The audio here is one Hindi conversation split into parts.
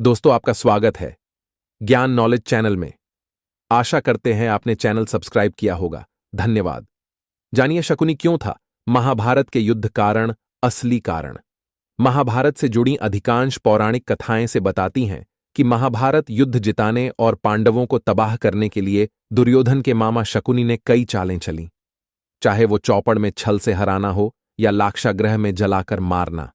दोस्तों, आपका स्वागत है ज्ञान नॉलेज चैनल में। आशा करते हैं आपने चैनल सब्सक्राइब किया होगा। धन्यवाद। जानिए शकुनी क्यों था महाभारत के युद्ध कारण। असली कारण महाभारत से जुड़ी अधिकांश पौराणिक कथाएं से बताती हैं कि महाभारत युद्ध जिताने और पांडवों को तबाह करने के लिए दुर्योधन के मामा शकुनी ने कई चालें चलीं। चाहे वो चौपड़ में छल से हराना हो या लाक्षागृह में जलाकर मारना,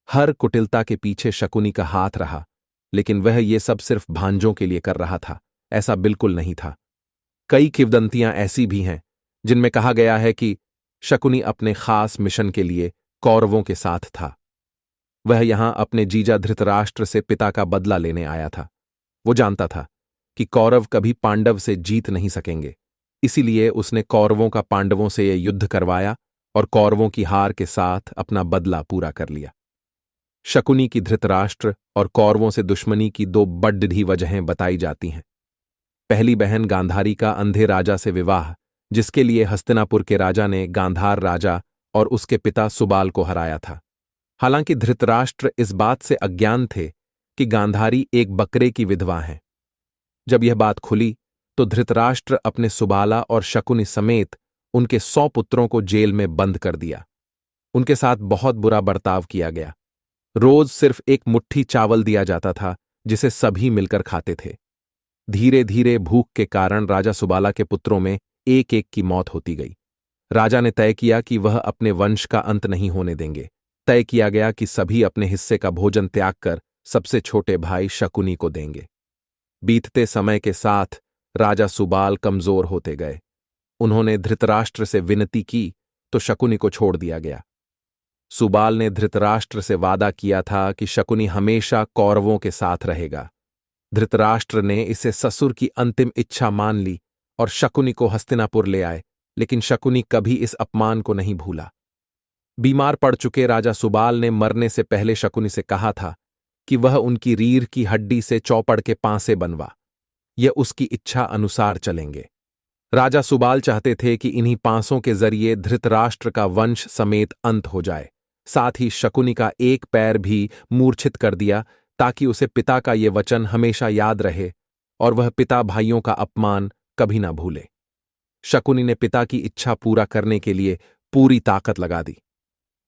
हर कुटिलता के पीछे शकुनी का हाथ रहा। लेकिन वह ये सब सिर्फ भांजों के लिए कर रहा था, ऐसा बिल्कुल नहीं था। कई किंवदंतियां ऐसी भी हैं जिनमें कहा गया है कि शकुनी अपने खास मिशन के लिए कौरवों के साथ था। वह यहां अपने जीजा धृतराष्ट्र से पिता का बदला लेने आया था। वो जानता था कि कौरव कभी पांडव से जीत नहीं सकेंगे, इसीलिए उसने कौरवों का पांडवों से यह युद्ध करवाया और कौरवों की हार के साथ अपना बदला पूरा कर लिया। शकुनी की धृतराष्ट्र और कौरवों से दुश्मनी की दो बड्ढी वजहें बताई जाती हैं। पहली बहन गांधारी का अंधे राजा से विवाह, जिसके लिए हस्तिनापुर के राजा ने गांधार राजा और उसके पिता सुबाल को हराया था। हालांकि धृतराष्ट्र इस बात से अज्ञान थे कि गांधारी एक बकरे की विधवा है। जब यह बात खुली तो धृतराष्ट्र अपने सुबाला और शकुनी समेत उनके 100 पुत्रों को जेल में बंद कर दिया। उनके साथ बहुत बुरा बर्ताव किया गया। रोज सिर्फ एक मुट्ठी चावल दिया जाता था जिसे सभी मिलकर खाते थे। धीरे धीरे भूख के कारण राजा सुबाला के पुत्रों में एक एक की मौत होती गई। राजा ने तय किया कि वह अपने वंश का अंत नहीं होने देंगे। तय किया गया कि सभी अपने हिस्से का भोजन त्याग कर सबसे छोटे भाई शकुनी को देंगे। बीतते समय के साथ राजा सुबाल कमजोर होते गए। उन्होंने धृतराष्ट्र से विनती की तो शकुनी को छोड़ दिया गया। सुबाल ने धृतराष्ट्र से वादा किया था कि शकुनी हमेशा कौरवों के साथ रहेगा। धृतराष्ट्र ने इसे ससुर की अंतिम इच्छा मान ली और शकुनी को हस्तिनापुर ले आए, लेकिन शकुनी कभी इस अपमान को नहीं भूला। बीमार पड़ चुके राजा सुबाल ने मरने से पहले शकुनी से कहा था कि वह उनकी रीढ़ की हड्डी से चौपड़ के पांसे बनवा। यह उसकी इच्छा अनुसार चलेंगे। राजा सुबाल चाहते थे कि इन्हीं पांसों के जरिए धृतराष्ट्र का वंश समेत अंत हो जाए। साथ ही शकुनी का एक पैर भी मूर्छित कर दिया ताकि उसे पिता का ये वचन हमेशा याद रहे और वह पिता भाइयों का अपमान कभी ना भूले। शकुनी ने पिता की इच्छा पूरा करने के लिए पूरी ताकत लगा दी।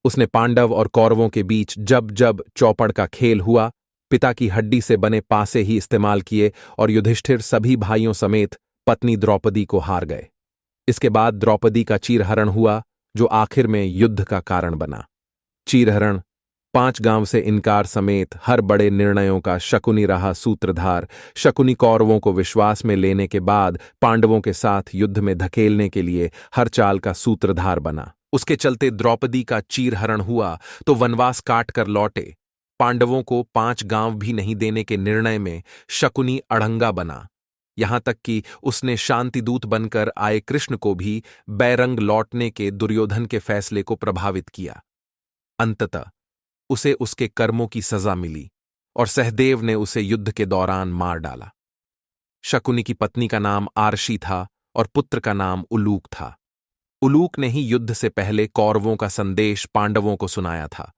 उसने पांडव और कौरवों के बीच जब जब चौपड़ का खेल हुआ, पिता की हड्डी से बने पासे ही इस्तेमाल किए और युधिष्ठिर सभी भाइयों समेत पत्नी द्रौपदी को हार गए। इसके बाद द्रौपदी का चीरहरण हुआ, जो आखिर में युद्ध का कारण बना। चीरहरण, 5 गांव से इनकार समेत हर बड़े निर्णयों का शकुनी रहा सूत्रधार। शकुनी कौरवों को विश्वास में लेने के बाद पांडवों के साथ युद्ध में धकेलने के लिए हर चाल का सूत्रधार बना। उसके चलते द्रौपदी का चीरहरण हुआ तो वनवास काट कर लौटे। पांडवों को 5 गांव भी नहीं देने के निर्णय में शकुनी अड़ंगा बना। यहां तक कि उसने शांतिदूत बनकर आए कृष्ण को भी बैरंग लौटने के दुर्योधन के फैसले को प्रभावित किया। अंततः उसे उसके कर्मों की सजा मिली और सहदेव ने उसे युद्ध के दौरान मार डाला। शकुनी की पत्नी का नाम आरशी था और पुत्र का नाम उलूक था। उलूक ने ही युद्ध से पहले कौरवों का संदेश पांडवों को सुनाया था।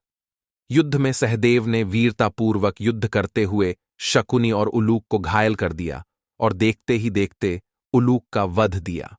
युद्ध में सहदेव ने वीरतापूर्वक युद्ध करते हुए शकुनी और उलूक को घायल कर दिया और देखते ही देखते उलूक का वध दिया।